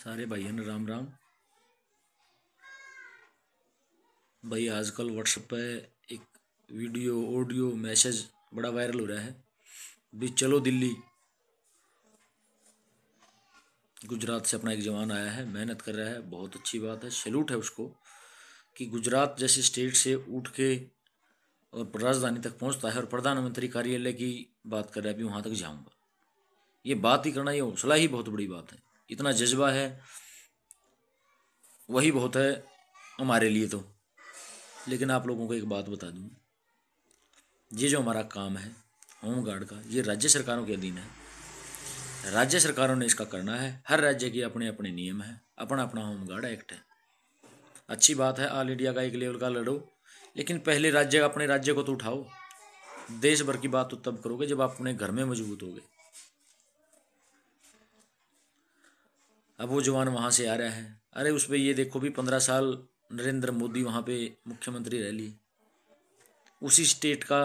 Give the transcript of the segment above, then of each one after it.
सारे भाइयों ने राम राम। भाई आजकल व्हाट्सएप पे एक वीडियो ऑडियो मैसेज बड़ा वायरल हो रहा है भी चलो दिल्ली। गुजरात से अपना एक जवान आया है, मेहनत कर रहा है, बहुत अच्छी बात है, सैल्यूट है उसको कि गुजरात जैसे स्टेट से उठ के और राजधानी तक पहुंचता है और प्रधानमंत्री कार्यालय की बात कर रहा है भी वहां तक जाऊंगा। ये बात ही करना, ये हौसला ही बहुत बड़ी बात है। इतना जज्बा है, वही बहुत है हमारे लिए तो। लेकिन आप लोगों को एक बात बता दूं, ये जो हमारा काम है होमगार्ड का, ये राज्य सरकारों के अधीन है। राज्य सरकारों ने इसका करना है। हर राज्य के अपने अपने नियम है, अपना अपना होमगार्ड एक्ट है। अच्छी बात है, ऑल इंडिया का एक लेवल का लड़ो, लेकिन पहले राज्य अपने राज्य को तो उठाओ। देश भर की बात तो तब करोगे जब आप अपने घर में मजबूत होगे। अब वो जवान वहां से आ रहा है, अरे उस पर ये देखो भी 15 साल नरेंद्र मोदी वहां पे मुख्यमंत्री रह लिए, उसी स्टेट का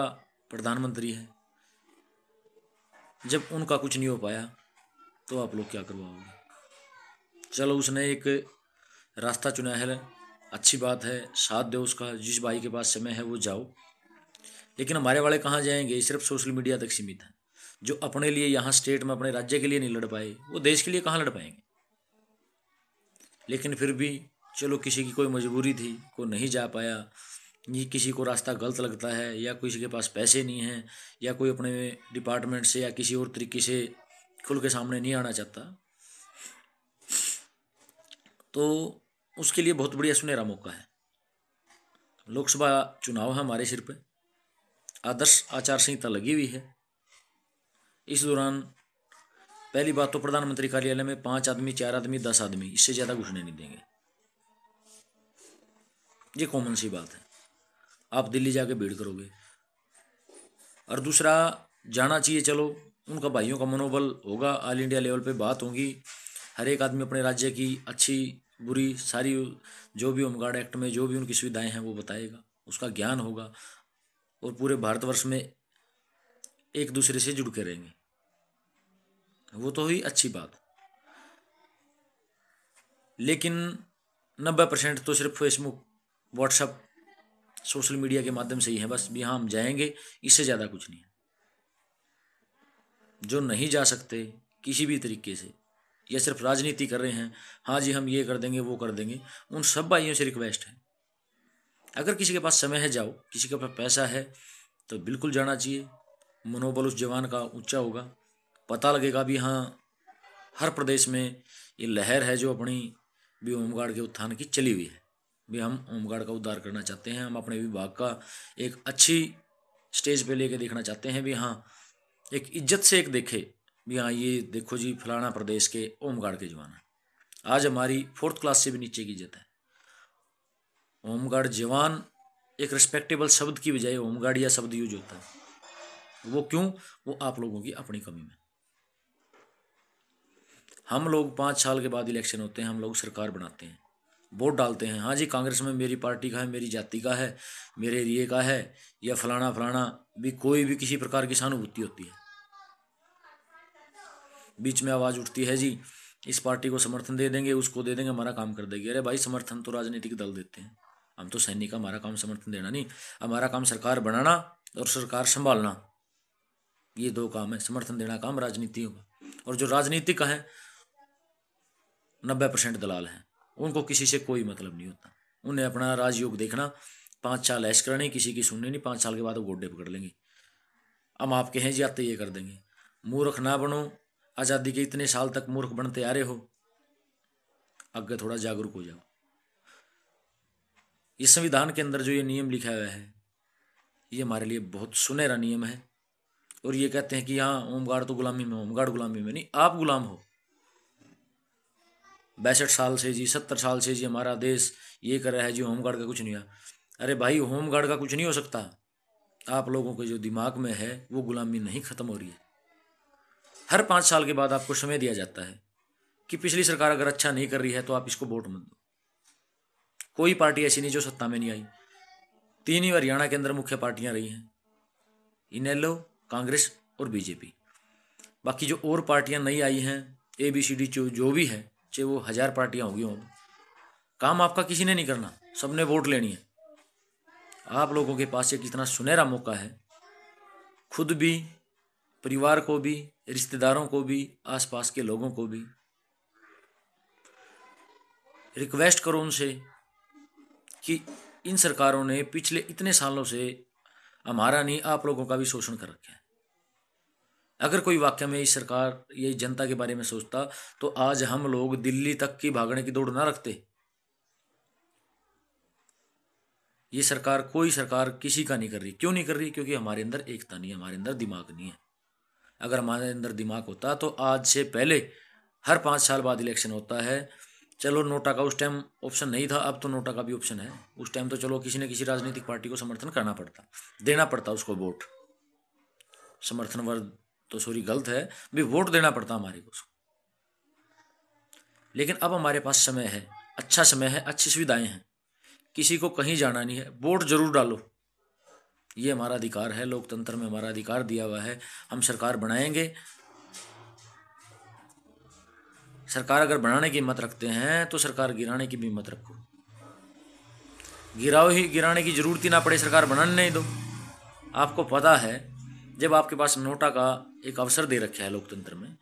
प्रधानमंत्री है। जब उनका कुछ नहीं हो पाया तो आप लोग क्या करवाओगे। चलो उसने एक रास्ता चुना है, अच्छी बात है, साथ दो उसका। जिस भाई के पास समय है वो जाओ, लेकिन हमारे वाले कहाँ जाएंगे। सिर्फ सोशल मीडिया तक सीमित है। जो अपने लिए यहाँ स्टेट में अपने राज्य के लिए नहीं लड़ पाए, वो देश के लिए कहाँ लड़ पाएंगे। लेकिन फिर भी चलो, किसी की कोई मजबूरी थी, कोई नहीं जा पाया, ये किसी को रास्ता गलत लगता है, या किसी के पास पैसे नहीं हैं, या कोई अपने डिपार्टमेंट से या किसी और तरीके से खुल के सामने नहीं आना चाहता, तो उसके लिए बहुत बढ़िया सुनहरा मौका है। लोकसभा चुनाव है हमारे सिर पे, आदर्श आचार संहिता लगी हुई है। इस दौरान पहली बात तो प्रधानमंत्री कार्यालय में 5 आदमी, 4 आदमी, 10 आदमी, इससे ज़्यादा घुसने नहीं देंगे। ये कॉमन सी बात है। आप दिल्ली जाके भीड़ करोगे। और दूसरा, जाना चाहिए, चलो उनका भाइयों का मनोबल होगा, ऑल इंडिया लेवल पे बात होगी। हर एक आदमी अपने राज्य की अच्छी बुरी सारी, जो भी होमगार्ड एक्ट में जो भी उनकी सुविधाएं हैं वो बताएगा, उसका ज्ञान होगा, और पूरे भारतवर्ष में एक दूसरे से जुड़ के रहेंगे। वो तो हुई अच्छी बात। लेकिन 90% तो सिर्फ फेसबुक, व्हाट्सअप, सोशल मीडिया के माध्यम से ही है बस भी हाँ हम जाएंगे, इससे ज़्यादा कुछ नहीं है। जो नहीं जा सकते किसी भी तरीके से, या सिर्फ राजनीति कर रहे हैं, हाँ जी हम ये कर देंगे वो कर देंगे, उन सब भाइयों से रिक्वेस्ट है, अगर किसी के पास समय है जाओ, किसी के पास पैसा है तो बिल्कुल जाना चाहिए। मनोबल उस जवान का ऊंचा होगा, पता लगेगा भी हाँ हर प्रदेश में ये लहर है जो अपनी भी होमगार्ड के उत्थान की चली हुई है। भी हम होमगार्ड का उद्धार करना चाहते हैं, हम अपने विभाग का एक अच्छी स्टेज पे लेके देखना चाहते हैं भी हाँ एक इज्जत से एक देखे भी हाँ ये देखो जी फलाना प्रदेश के होमगार्ड के जवान हैं। आज हमारी 4th क्लास से भी नीचे की इज्जत है। होमगार्ड जवान एक रिस्पेक्टेबल शब्द की बजाय होमगार्ड या शब्द यूज होता है। वो क्यों? वो आप लोगों की अपनी कमी में। हम लोग 5 साल के बाद इलेक्शन होते हैं, हम लोग सरकार बनाते हैं, वोट डालते हैं, हाँ जी कांग्रेस में मेरी पार्टी का है, मेरी जाति का है, मेरे एरिए का है, या फलाना फलाना भी कोई भी किसी प्रकार की सहानुभूति होती है। बीच में आवाज़ उठती है जी इस पार्टी को समर्थन दे देंगे, उसको दे देंगे, हमारा काम कर देंगे। अरे भाई समर्थन तो राजनीतिक दल देते हैं, हम तो सैनिक, हमारा काम समर्थन देना नहीं, हमारा काम सरकार बनाना और सरकार संभालना, ये 2 काम है। समर्थन देना काम राजनीतियों का। और जो राजनीतिक है 90% दलाल हैं, उनको किसी से कोई मतलब नहीं होता। उन्हें अपना राजयोग देखना, 5 साल ऐश करनी, किसी की सुननी नहीं, 5 साल के बाद वो गोड्डे पकड़ लेंगे, हम आपके हैं जी आते ये कर देंगे। मूर्ख ना बनो, आज़ादी के इतने साल तक मूर्ख बनते आ रहे हो, आगे थोड़ा जागरूक हो जाओ। ये संविधान के अंदर जो ये नियम लिखा हुआ है, ये हमारे लिए बहुत सुनहरा नियम है। और ये कहते हैं कि हाँ होमगार्ड तो गुलामी में, होमगार्ड गुलामी में नहीं, आप गुलाम हो। 62 साल से जी, 70 साल से जी हमारा देश ये कर रहा है जी होमगार्ड का कुछ नहीं हुआ। अरे भाई होमगार्ड का कुछ नहीं हो सकता, आप लोगों के जो दिमाग में है वो गुलामी नहीं खत्म हो रही है। हर 5 साल के बाद आपको समय दिया जाता है कि पिछली सरकार अगर अच्छा नहीं कर रही है तो आप इसको वोट मत दो। कोई पार्टी ऐसी नहीं जो सत्ता में नहीं आई। 3 ही हरियाणा के अंदर मुख्य पार्टियां रही हैं, इनेलो, कांग्रेस और बीजेपी। बाकी जो और पार्टियां नई आई हैं, ABCD जो भी है, चाहे वो 1000 पार्टियां होगी हों, काम आपका किसी ने नहीं करना, सबने वोट लेनी है। आप लोगों के पास एक इतना सुनहरा मौका है, खुद भी, परिवार को भी, रिश्तेदारों को भी, आसपास के लोगों को भी रिक्वेस्ट करो उनसे कि इन सरकारों ने पिछले इतने सालों से हमारा नहीं, आप लोगों का भी शोषण कर रखा है। अगर कोई वाकई में इस सरकार, ये जनता के बारे में सोचता तो आज हम लोग दिल्ली तक की भागने की दौड़ ना रखते। ये सरकार, कोई सरकार किसी का नहीं कर रही। क्यों नहीं कर रही? क्योंकि हमारे अंदर एकता नहीं है, हमारे अंदर दिमाग नहीं है। अगर हमारे अंदर दिमाग होता तो आज से पहले, हर 5 साल बाद इलेक्शन होता है। चलो नोटा का उस टाइम ऑप्शन नहीं था, अब तो नोटा का भी ऑप्शन है। उस टाइम तो चलो किसी न किसी राजनीतिक पार्टी को समर्थन करना पड़ता, देना पड़ता उसको वोट। समर्थन वर्ग तो सॉरी गलत है, भी वोट देना पड़ता हमारे को। लेकिन अब हमारे पास समय है, अच्छा समय है, अच्छी सुविधाएं हैं, किसी को कहीं जाना नहीं है, वोट जरूर डालो। ये हमारा अधिकार है, लोकतंत्र में हमारा अधिकार दिया हुआ है। हम सरकार बनाएंगे। सरकार अगर बनाने की हिम्मत रखते हैं तो सरकार गिराने की भी हिम्मत रखो। गिराओ ही, गिराने की जरूरत ही ना पड़े, सरकार बनाने नहीं दो। आपको पता है, जब आपके पास नोटा का एक अवसर दे रखा है लोकतंत्र में,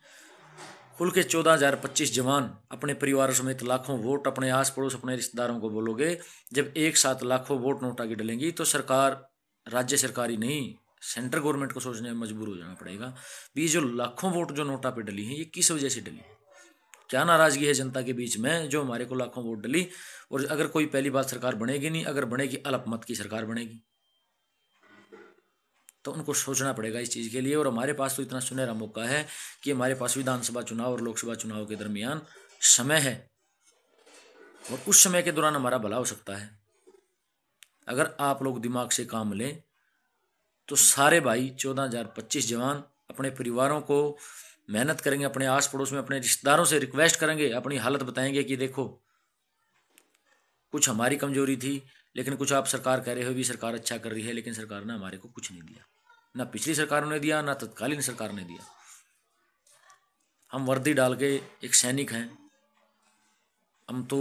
खुल के 14,025 जवान अपने परिवार समेत लाखों वोट अपने आस पड़ोस अपने रिश्तेदारों को बोलोगे, जब एक साथ लाखों वोट नोटा की डलेंगी तो सरकार, राज्य सरकार ही नहीं, सेंट्रल गवर्नमेंट को सोचने में मजबूर हो जाना पड़ेगा भी जो लाखों वोट जो नोटा पे डली हैं ये किस वजह से डली, क्या नाराजगी है जनता के बीच में जो हमारे को लाखों वोट डली। और अगर कोई पहली बात सरकार बनेगी नहीं, अगर बनेगी अल्पमत की सरकार बनेगी, तो उनको सोचना पड़ेगा इस चीज़ के लिए। और हमारे पास तो इतना सुनहरा मौका है कि हमारे पास विधानसभा चुनाव और लोकसभा चुनाव के दरमियान समय है, और उस समय के दौरान हमारा भला हो सकता है। अगर आप लोग दिमाग से काम लें तो सारे भाई 14,025 जवान अपने परिवारों को मेहनत करेंगे, अपने आस पड़ोस में अपने रिश्तेदारों से रिक्वेस्ट करेंगे, अपनी हालत बताएंगे कि देखो कुछ हमारी कमजोरी थी, लेकिन कुछ आप सरकार कह रहे हो भी सरकार अच्छा कर रही है, लेकिन सरकार ने हमारे को कुछ नहीं दिया, ना पिछली सरकारों ने दिया, ना तत्कालीन सरकार ने दिया। हम वर्दी डाल के एक सैनिक हैं, हम तो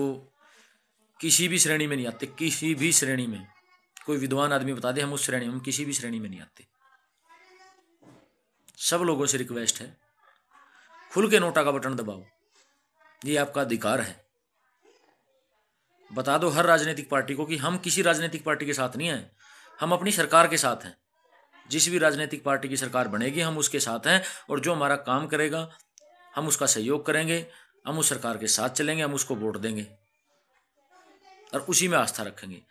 किसी भी श्रेणी में नहीं आते, किसी भी श्रेणी में। कोई विद्वान आदमी बता दे हम उस श्रेणी में, हम किसी भी श्रेणी में नहीं आते। सब लोगों से रिक्वेस्ट है, खुल के नोटा का बटन दबाओ, ये आपका अधिकार है। बता दो हर राजनीतिक पार्टी को कि हम किसी राजनीतिक पार्टी के साथ नहीं हैं, हम अपनी सरकार के साथ हैं। जिस भी राजनीतिक पार्टी की सरकार बनेगी हम उसके साथ हैं, और जो हमारा काम करेगा हम उसका सहयोग करेंगे, हम उस सरकार के साथ चलेंगे, हम उसको वोट देंगे और उसी में आस्था रखेंगे।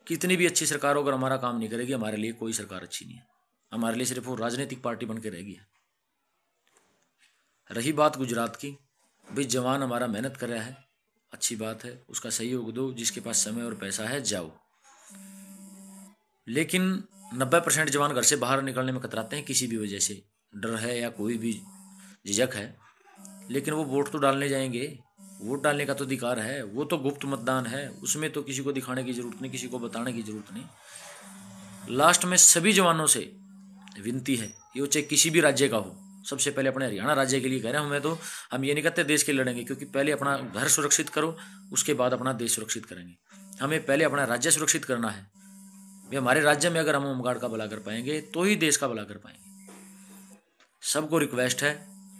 कितनी भी अच्छी सरकार हो, अगर हमारा काम नहीं करेगी, हमारे लिए कोई सरकार अच्छी नहीं है, हमारे लिए सिर्फ वो राजनीतिक पार्टी बन के रहेगी। रही बात गुजरात की, भाई जवान हमारा मेहनत कर रहा है, अच्छी बात है, उसका सहयोग दो, जिसके पास समय और पैसा है जाओ। लेकिन 90% जवान घर से बाहर निकलने में कतराते हैं, किसी भी वजह से डर है या कोई भी झिझक है, लेकिन वो वोट तो डालने जाएंगे। वोट डालने का तो अधिकार है, वो तो गुप्त मतदान है, उसमें तो किसी को दिखाने की जरूरत नहीं, किसी को बताने की जरूरत नहीं। लास्ट में सभी जवानों से विनती है, ये चाहे किसी भी राज्य का हो, सबसे पहले अपने हरियाणा राज्य के लिए कह रहे हैं, हमें तो हम ये नहीं कहते देश के लड़ेंगे, क्योंकि पहले अपना घर सुरक्षित करो, उसके बाद अपना देश सुरक्षित करेंगे। हमें पहले अपना राज्य सुरक्षित करना है। भाई हमारे राज्य में अगर हम होमगार्ड का भला कर पाएंगे तो ही देश का भला कर पाएंगे। सबको रिक्वेस्ट है,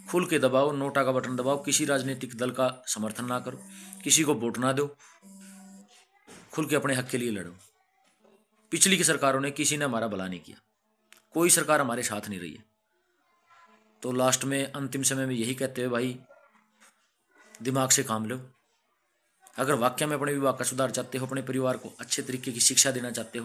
खुल के दबाओ, नोटा का बटन दबाओ, किसी राजनीतिक दल का समर्थन ना करो, किसी को वोट ना दो, खुल के अपने हक के लिए लड़ो। पिछली की सरकारों ने किसी ने हमारा भला नहीं किया, कोई सरकार हमारे साथ नहीं रही है। तो लास्ट में अंतिम समय में यही कहते हुए भाई दिमाग से काम लो। अगर वाकई में अपने विभाग का सुधार चाहते हो, अपने परिवार को अच्छे तरीके की शिक्षा देना चाहते हो,